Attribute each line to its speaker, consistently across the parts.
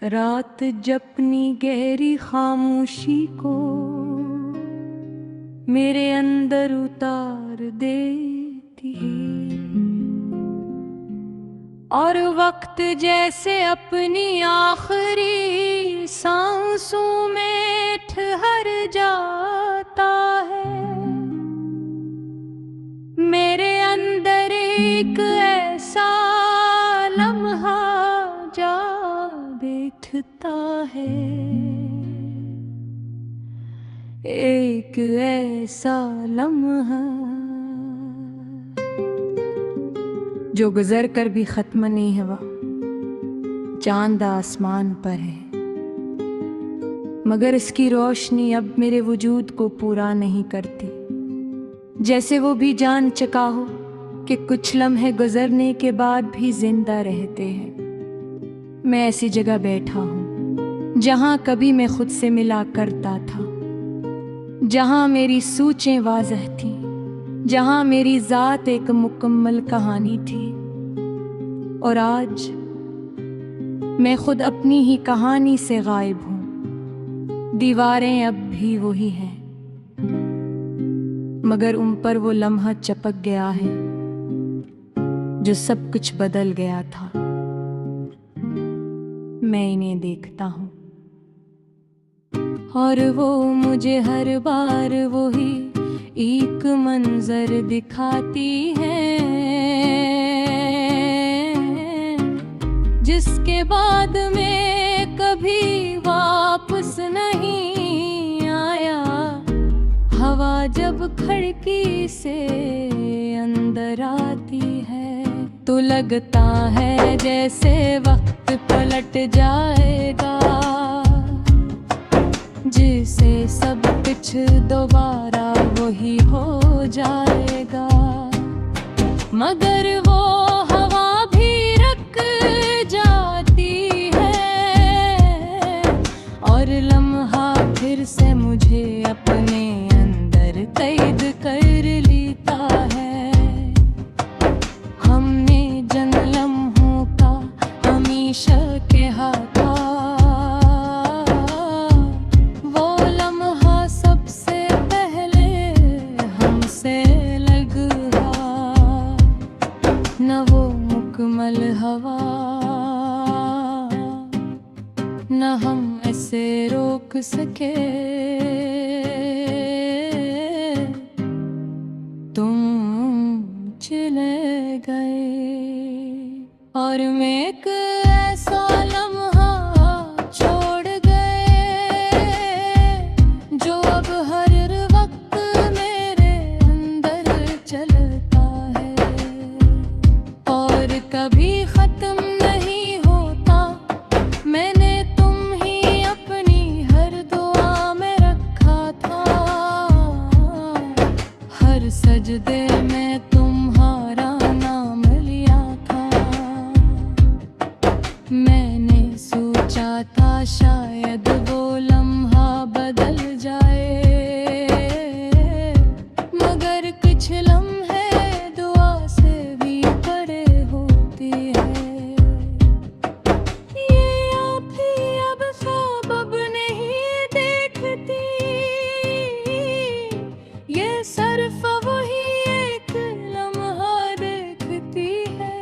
Speaker 1: रात जपनी गहरी खामोशी को मेरे अंदर उतार देती है, और वक्त जैसे अपनी आखिरी सांसों में ठहर जाता है। मेरे अंदर एक ऐसा लम्हा जा बैठता है, एक ऐसा लम्हा जो गुजर कर भी खत्म नहीं हुआ। चांद आसमान पर है, मगर इसकी रोशनी अब मेरे वजूद को पूरा नहीं करती। जैसे वो भी जान चुका हो कि कुछ लम्हे गुजरने के बाद भी जिंदा रहते हैं। मैं ऐसी जगह बैठा हूँ जहाँ कभी मैं खुद से मिला करता था, जहाँ मेरी सोचें वाज़ह थी, जहाँ मेरी ज़ात एक मुकम्मल कहानी थी। और आज मैं खुद अपनी ही कहानी से गायब हूँ। दीवारें अब भी वही हैं, मगर उन पर वो लम्हा चपक गया है जो सब कुछ बदल गया था। मैं इन्हें देखता हूँ और वो मुझे हर बार वही एक मंजर दिखाती है, जिसके बाद में कभी वापस नहीं आया। हवा जब खिड़की से अंदर आती है तो लगता है जैसे वक्त पलट जाएगा, जिसे सब कुछ दोबारा वही हो जाएगा। मगर वो हवा भी रुक जाती है और लम्हा फिर से मुझे अपने अंदर कैद कर लेता है। हमने जन लम्हों का हमेशा कहा था, वो लम्हा सबसे पहले हमसे लगा। न वो मुकम्मल हवा, न हम ऐसे रोक सके। तुम चले गए और मैं एक ऐसा लम्हा छोड़ गए जो अब हर वक्त मेरे अंदर चलता है और कभी खत्म नहीं होता। मैंने तुम ही अपनी हर दुआ में रखा था, हर सजदे में तुम्हारा नाम लिया था। मैंने सोचा था शायद वो लम्हा बदल जाए, मगर कुछ लम्हे दुआ से भी बड़े होते हैं। ये आप ही अब ख्वाब अब नहीं देखती, ये सिर्फ वही एक लम्हा देखती है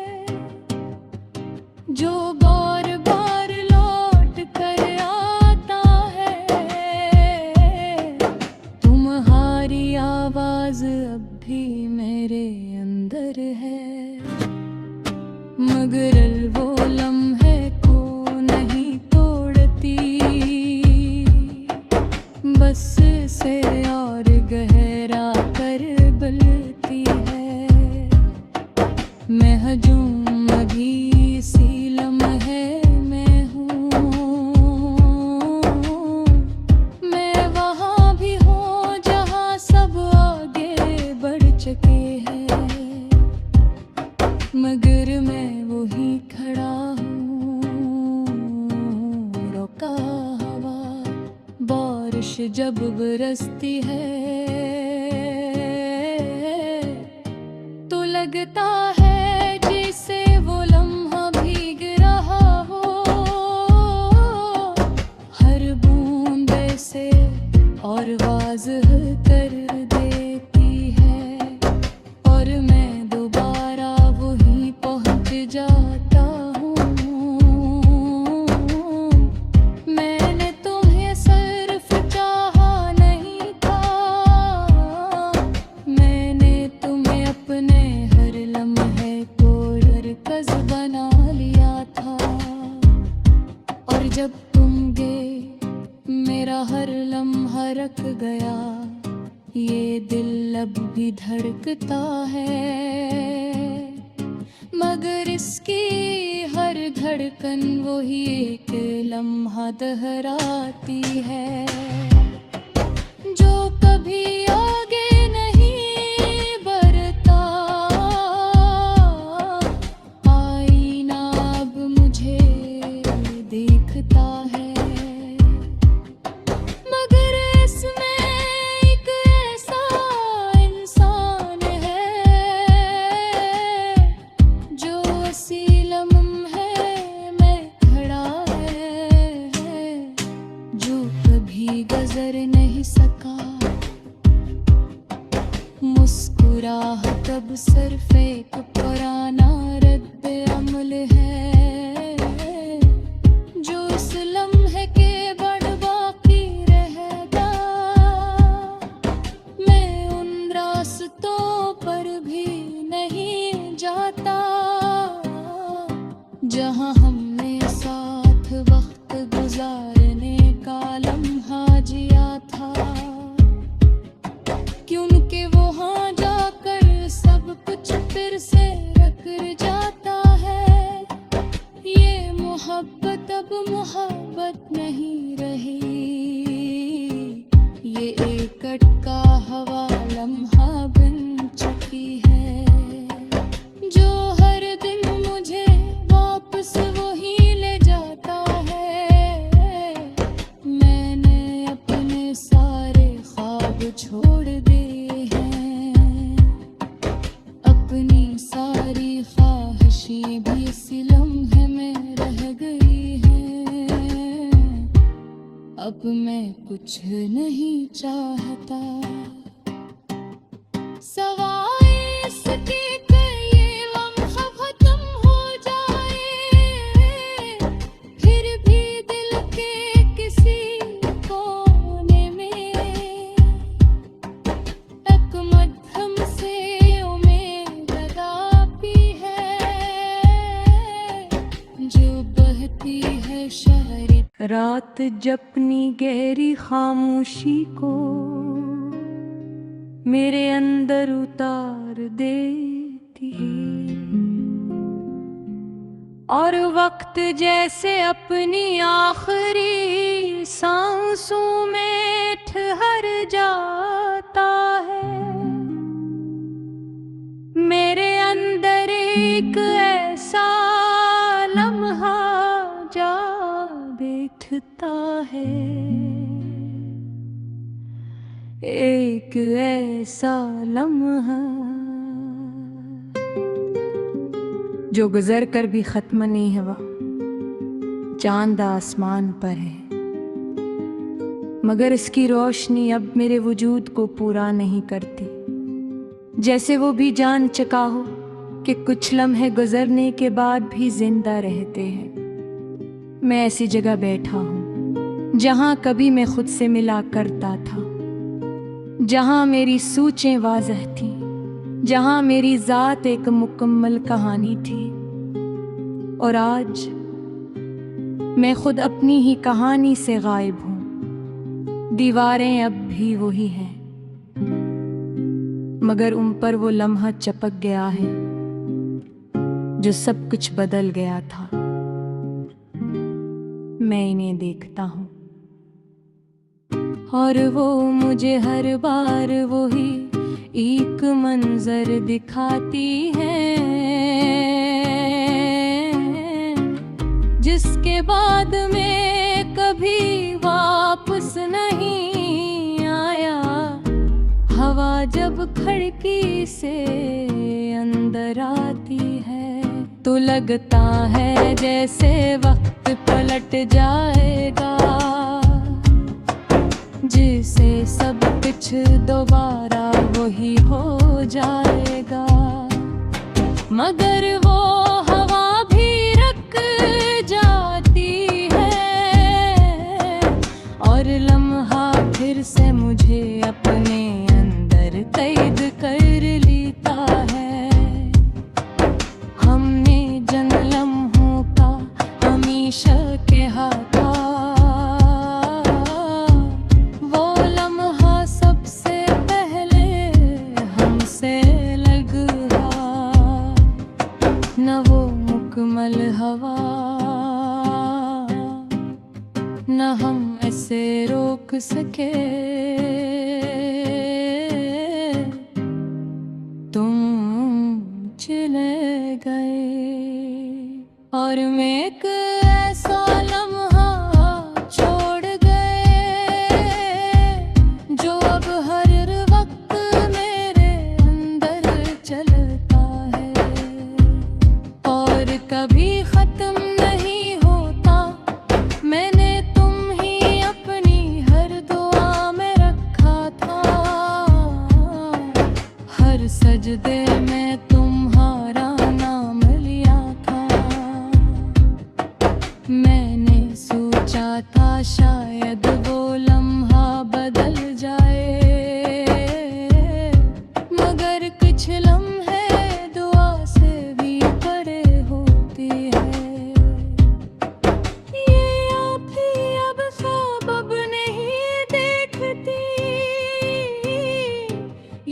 Speaker 1: जो बार बार लौट कर आता है। तुम्हारी आवाज अब भी मेरे अंदर है, मगर वो लम्हे को नहीं तोड़ती, बस से और गहरा कर बलती है। मैं हजूम अभी इसी लम्हे में हूँ, मैं वहाँ भी हूँ जहाँ सब आगे बढ़ चुके हैं, मगर मैं वही खड़ा हूँ। रोका हवा बारिश जब बरसती है तो लगता है जैसे वो लम्हा भीग रहा हो। वाज़ह कर देती है और मैं दोबारा वहीं पहुंच जाता हूँ। मैंने तुम्हें सिर्फ चाहा नहीं था, मैंने तुम्हें अपने हर लम्हे को मरकज़ बना लिया था। और जब तुम गए मेरा हर लम्हा रख गया, ये दिल अब भी धड़कता है, मगर इसकी हर धड़कन वही एक लम्हा दोहराती है, जो कभी आगे नहीं बढ़ता। आईना अब मुझे देखता है, मगर इसमें एक ऐसा इंसान है, जो उसी लम्हे में खड़ा है, जो कभी गुज़र नहीं सका। मुस्कुराहट अब सिर्फ एक पुराना रद्द अमल है, जो इस लम्हे के बाद बाकी रहेगा। मैं उन रास्तों पर भी नहीं जाता, जहाँ हमने साथ वक्त गुजारने का लम्हा जिया था, क्योंकि वहाँ जाकर सब कुछ फिर से रख जाता है। ये मोहब्बत अब मोहब्बत नहीं रही, ये एक अटका हवा लम्हा बन चुकी है, जो हर दिन मुझे वापस वही ले जाता है। मैंने अपने सारे ख्वाब छोड़ दिए हैं, अपनी सारी ख्वाहिशें भी इसी लम्हे में रह गई हैं। अब मैं कुछ नहीं चाहता, सवाए इसके कि ये लम्हा खत्म हो जाए, फिर भी दिल के किसी कोने में एक मध्यम से उम्मीद लगाती है, जो बहती है शहर। रात जपनी गहरी खामोशी को मेरे अंदर उतार देती है, और वक्त जैसे अपनी आखिरी सांसों में ठहर जाता है। मेरे अंदर एक ऐसा लम्हा जा बैठता है, एक ऐसा लम्हा जो गुजर कर भी खत्म नहीं हुआ। चांद आसमान पर है, मगर इसकी रोशनी अब मेरे वजूद को पूरा नहीं करती, जैसे वो भी जान चुका हो कि कुछ लम्हे गुजरने के बाद भी जिंदा रहते हैं। मैं ऐसी जगह बैठा हूँ जहाँ कभी मैं खुद से मिला करता था, जहाँ मेरी सोचें वाज़ह थी, जहाँ मेरी ज़ात एक मुकम्मल कहानी थी। और आज मैं खुद अपनी ही कहानी से गायब हूँ। दीवारें अब भी वही हैं, मगर उन पर वो लम्हा चपक गया है जो सब कुछ बदल गया था। मैं इन्हें देखता हूँ और वो मुझे हर बार वही एक मंजर दिखाती है, जिसके बाद में कभी वापस नहीं आया। हवा जब खिड़की से अंदर आती है तो लगता है जैसे वक्त पलट जाएगा, जिसे सब कुछ दोबारा वही हो जाएगा। मगर वो हवा भी रख जाती है और लम्हा फिर से मुझे अपने अंदर कैद कर लेता है। हमने जन लम्हों का हमेशा कहा था, वो लम्हा सबसे पहले हमसे लगा। न वो मुकम्मल हवा, न हम ऐसे रोक सके। तुम चले गए और मैं एक ऐसा लम्हा छोड़ गए जो अब हर वक्त मेरे अंदर चलता है और कभी खत्म नहीं होता। मैंने तुम ही अपनी हर दुआ में रखा था, हर सजदे में तुम्हारा नाम लिया था। मैंने सोचा था शायद वो लम्हा बदल जाए, मगर कुछ लम्हे दुआ से भी बड़े होते हैं। ये आप ही अब ख्वाब अब नहीं देखती,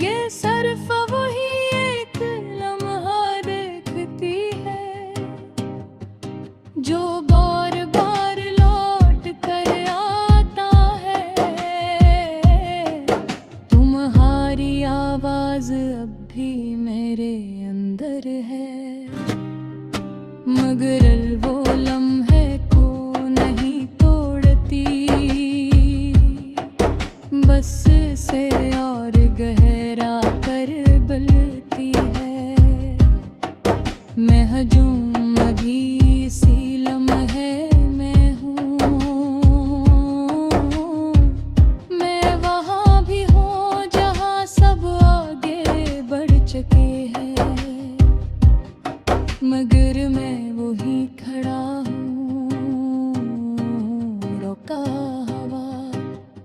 Speaker 1: ये सिर्फ वही एक लम्हा देखती है जो बार बार लौट कर आता है। तुम्हारी आवाज अब भी मेरे अंदर है, मगर वो लम्हे को नहीं तोड़ती, बस से और गहरा कर बलती है। मैं हजूम अभी इसी लम्हे में हूँ, मैं वहाँ भी हूँ जहाँ सब आगे बढ़ चुके हैं, मगर मैं वही खड़ा हूँ। रोका हवा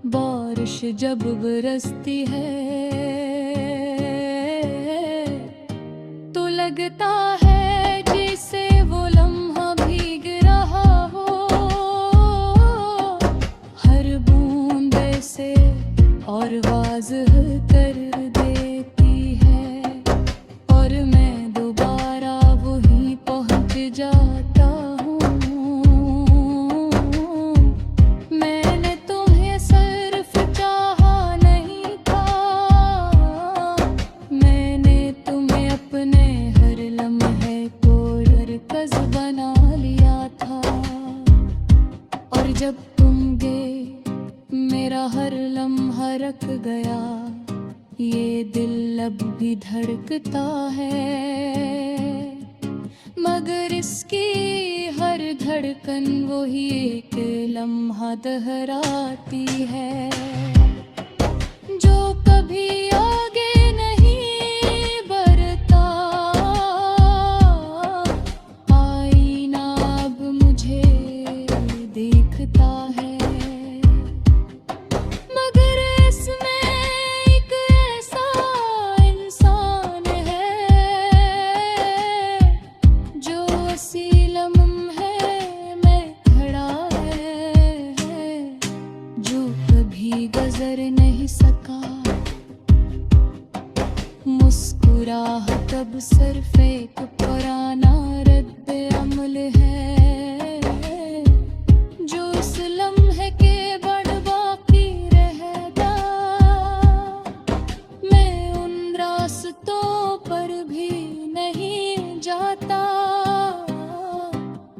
Speaker 1: बारिश जब बरसती है तो लगता है जैसे वो लम्हा भीग रहा हो, हर बूंदे से और वाज़ह कर देती है और मैं दोबारा वहीं पहुंच जाता हूँ। मैंने तुम्हें सिर्फ चाहा नहीं था, मैंने तुम्हें अपने हर लम्हे को मरकज़ बना लिया था। और जब तुम गए मेरा हर लम्हा रख गया, ये दिल अब भी धड़कता है, मगर इसकी हर धड़कन वही एक लम्हा दोहराती है जो कभी आगे नहीं बढ़ता। आईना अब मुझे देखता है, मगर इसमें एक ऐसा इंसान है जो उसी लम्हे में खड़ा है, जो कभी गुज़र नहीं सका। मुस्कुराहट अब सिर्फ एक पुराना रद्द अमल है जो इस लम्हे के बड़ बाकी रहता। मैं उन रास्तों पर भी नहीं जाता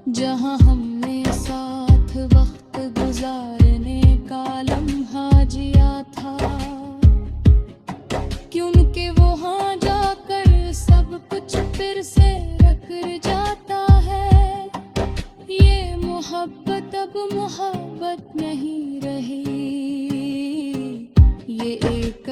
Speaker 1: जहाँ हमने साथ वक्त गुजारने का लम्हा जिया था, क्योंकि वहाँ जाकर सब कुछ फिर से रख जाता है। ये मोहब्बत अब मोहब्बत नहीं रही, ये एक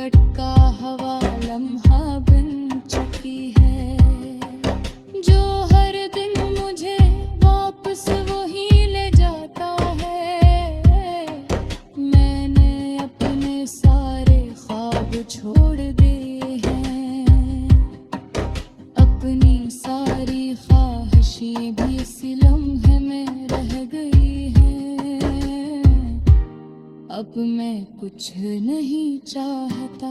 Speaker 1: अब मैं कुछ नहीं चाहता।